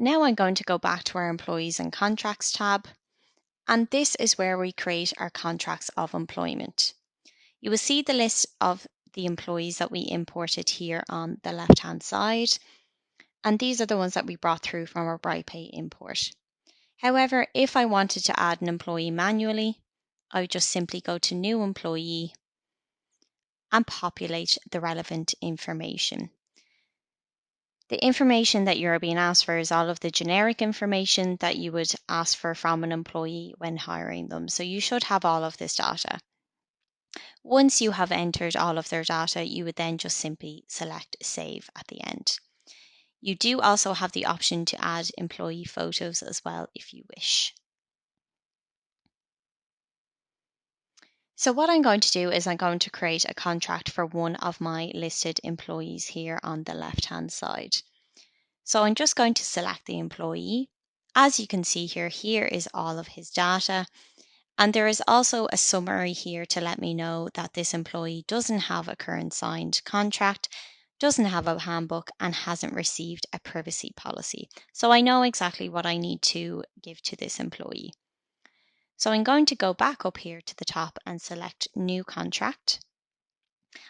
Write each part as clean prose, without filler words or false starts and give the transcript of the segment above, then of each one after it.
now I'm going to go back to our Employees and Contracts tab, and this is where we create our contracts of employment. You will see the list of the employees that we imported here on the left-hand side, and these are the ones that we brought through from our Brightpay import. However, if I wanted to add an employee manually, I would just simply go to New Employee and populate the relevant information. The information that you're being asked for is all of the generic information that you would ask for from an employee when hiring them. So you should have all of this data. Once you have entered all of their data, you would then just simply select Save at the end. You do also have the option to add employee photos as well if you wish. So what I'm going to do is I'm going to create a contract for one of my listed employees here on the left-hand side. So I'm just going to select the employee. As you can see here, here is all of his data. And there is also a summary here to let me know that this employee doesn't have a current signed contract, doesn't have a handbook, and hasn't received a privacy policy. So I know exactly what I need to give to this employee. So I'm going to go back up here to the top and select New Contract.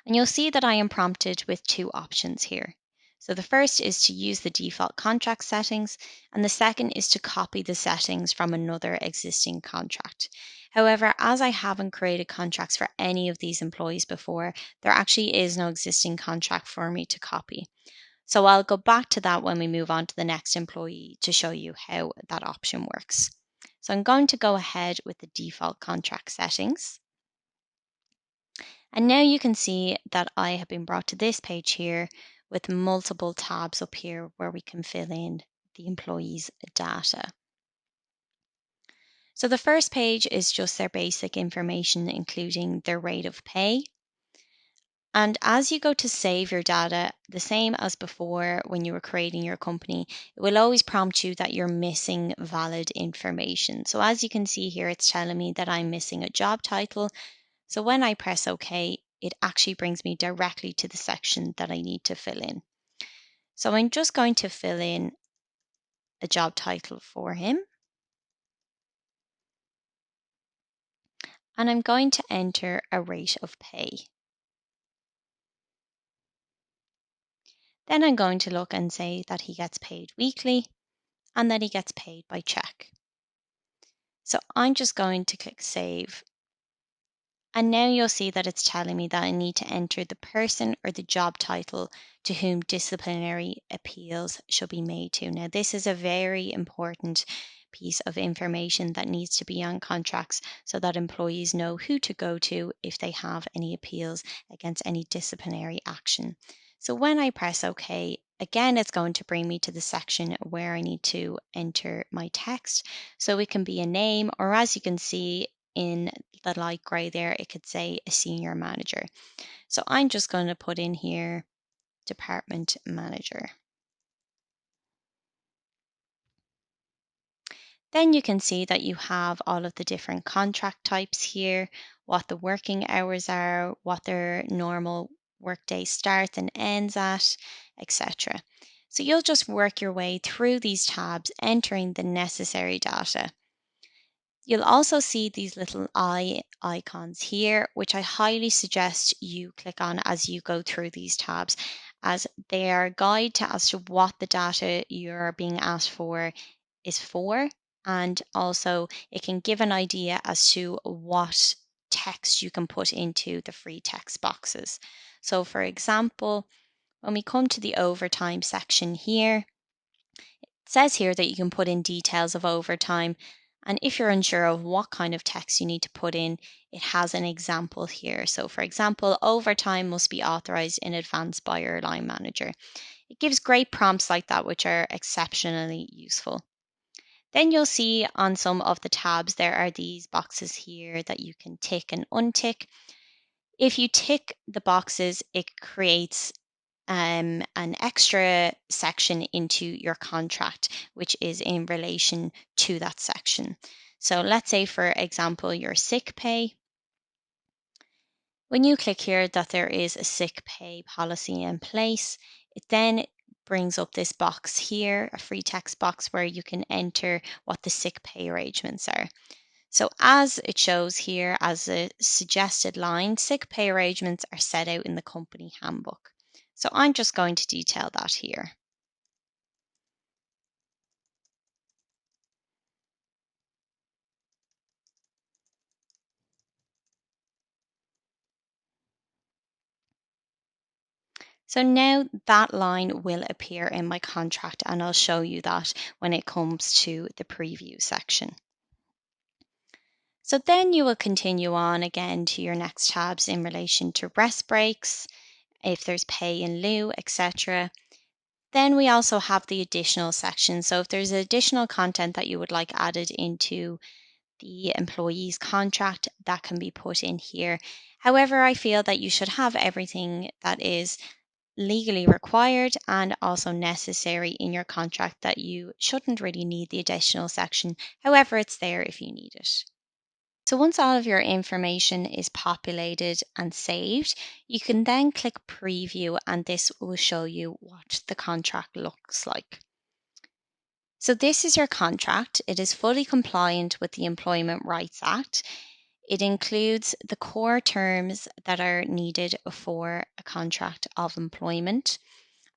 And you'll see that I am prompted with two options here. So the first is to use the default contract settings, and the second is to copy the settings from another existing contract. However, as I haven't created contracts for any of these employees before, there actually is no existing contract for me to copy. So I'll go back to that when we move on to the next employee to show you how that option works. So I'm going to go ahead with the default contract settings. And now you can see that I have been brought to this page here with multiple tabs up here where we can fill in the employees' data. So the first page is just their basic information, including their rate of pay. And as you go to save your data, the same as before when you were creating your company, it will always prompt you that you're missing valid information. So as you can see here, it's telling me that I'm missing a job title. So when I press OK, it actually brings me directly to the section that I need to fill in. So I'm just going to fill in a job title for him. And I'm going to enter a rate of pay. Then I'm going to look and say that he gets paid weekly and that he gets paid by check. So I'm just going to click Save. And now you'll see that it's telling me that I need to enter the person or the job title to whom disciplinary appeals should be made to. Now, this is a very important piece of information that needs to be on contracts so that employees know who to go to if they have any appeals against any disciplinary action. So when I press OK, again, it's going to bring me to the section where I need to enter my text. So it can be a name, or as you can see, in the light grey there, it could say a senior manager. So I'm just going to put in here department manager. Then you can see that you have all of the different contract types here, what the working hours are, what their normal workday starts and ends at, etc. So you'll just work your way through these tabs, entering the necessary data. You'll also see these little eye icons here, which I highly suggest you click on as you go through these tabs, as they are a guide to as to what the data you're being asked for is for, and also it can give an idea as to what text you can put into the free text boxes. So for example, when we come to the overtime section here, it says here that you can put in details of overtime. And if you're unsure of what kind of text you need to put in, it has an example here. So for example, overtime must be authorized in advance by your line manager. It gives great prompts like that, which are exceptionally useful. Then you'll see on some of the tabs, there are these boxes here that you can tick and untick. If you tick the boxes, it creates an extra section into your contract, which is in relation to that section. So let's say, for example, your sick pay. When you click here that there is a sick pay policy in place, it then brings up this box here, a free text box where you can enter what the sick pay arrangements are. So as it shows here as a suggested line, sick pay arrangements are set out in the company handbook. So I'm just going to detail that here. So now that line will appear in my contract, and I'll show you that when it comes to the preview section. So then you will continue on again to your next tabs in relation to rest breaks, if there's pay in lieu, etc. Then we also have the additional section. So if there's additional content that you would like added into the employee's contract, that can be put in here. However, I feel that you should have everything that is legally required and also necessary in your contract, that you shouldn't really need the additional section. However, it's there if you need it. So once all of your information is populated and saved, you can then click preview and this will show you what the contract looks like. So this is your contract. It is fully compliant with the Employment Rights Act. It includes the core terms that are needed for a contract of employment.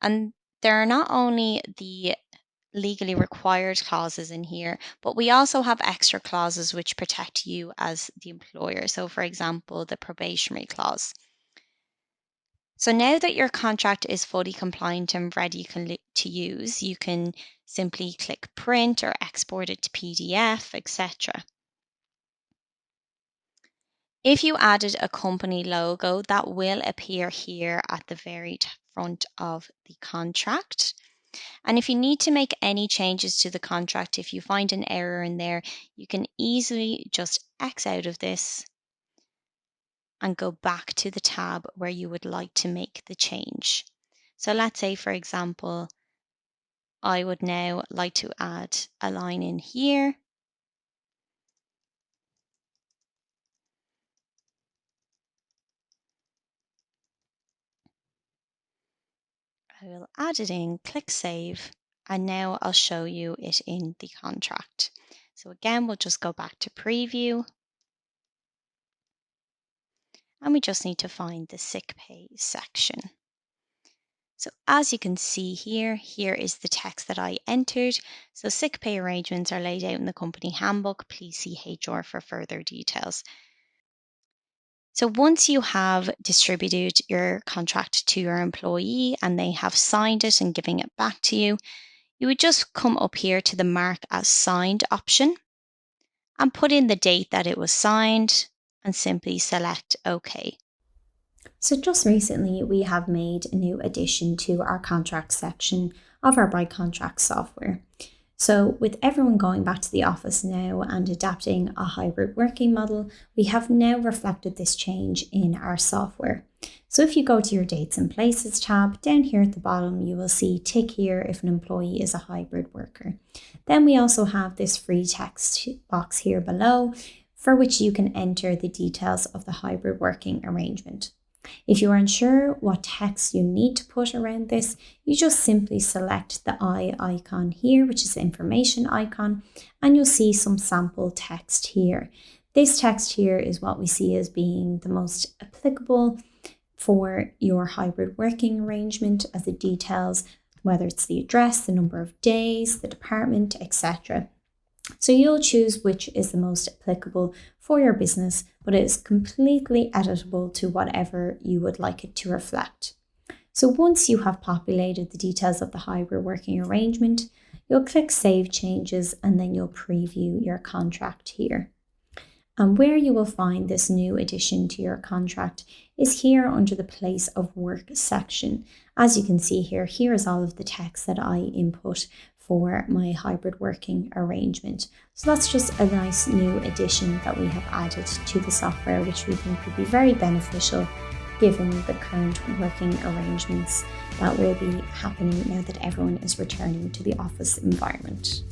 And there are not only the legally required clauses in here, but we also have extra clauses which protect you as the employer. So, for example, the probationary clause. So now that your contract is fully compliant and ready to use, you can simply click print or export it to PDF, etc. If you added a company logo, that will appear here at the very front of the contract. And if you need to make any changes to the contract, if you find an error in there, you can easily just X out of this and go back to the tab where you would like to make the change. So let's say, for example, I would now like to add a line in here. I will add it in, click save, and now I'll show you it in the contract. So again, we'll just go back to preview. And we just need to find the sick pay section. So as you can see here, here is the text that I entered. So sick pay arrangements are laid out in the company handbook. Please see HR for further details. So once you have distributed your contract to your employee and they have signed it and giving it back to you, you would just come up here to the mark as signed option and put in the date that it was signed and simply select OK. So just recently we have made a new addition to our contract section of our Bright Contracts software. So with everyone going back to the office now and adapting a hybrid working model, we have now reflected this change in our software. So if you go to your Dates and Places tab, down here at the bottom, you will see tick here if an employee is a hybrid worker. Then we also have this free text box here below, for which you can enter the details of the hybrid working arrangement. If you are unsure what text you need to put around this, you just simply select the eye icon here, which is the information icon, and you'll see some sample text here. This text here is what we see as being the most applicable for your hybrid working arrangement, as it details whether it's the address, the number of days, the department, etc. So you'll choose which is the most applicable for your business, but it is completely editable to whatever you would like it to reflect. So once you have populated the details of the hybrid working arrangement, you'll click Save Changes and then you'll preview your contract here. And where you will find this new addition to your contract is here under the Place of Work section. As you can see here, here is all of the text that I input for my hybrid working arrangement. So that's just a nice new addition that we have added to the software, which we think would be very beneficial given the current working arrangements that will be happening now that everyone is returning to the office environment.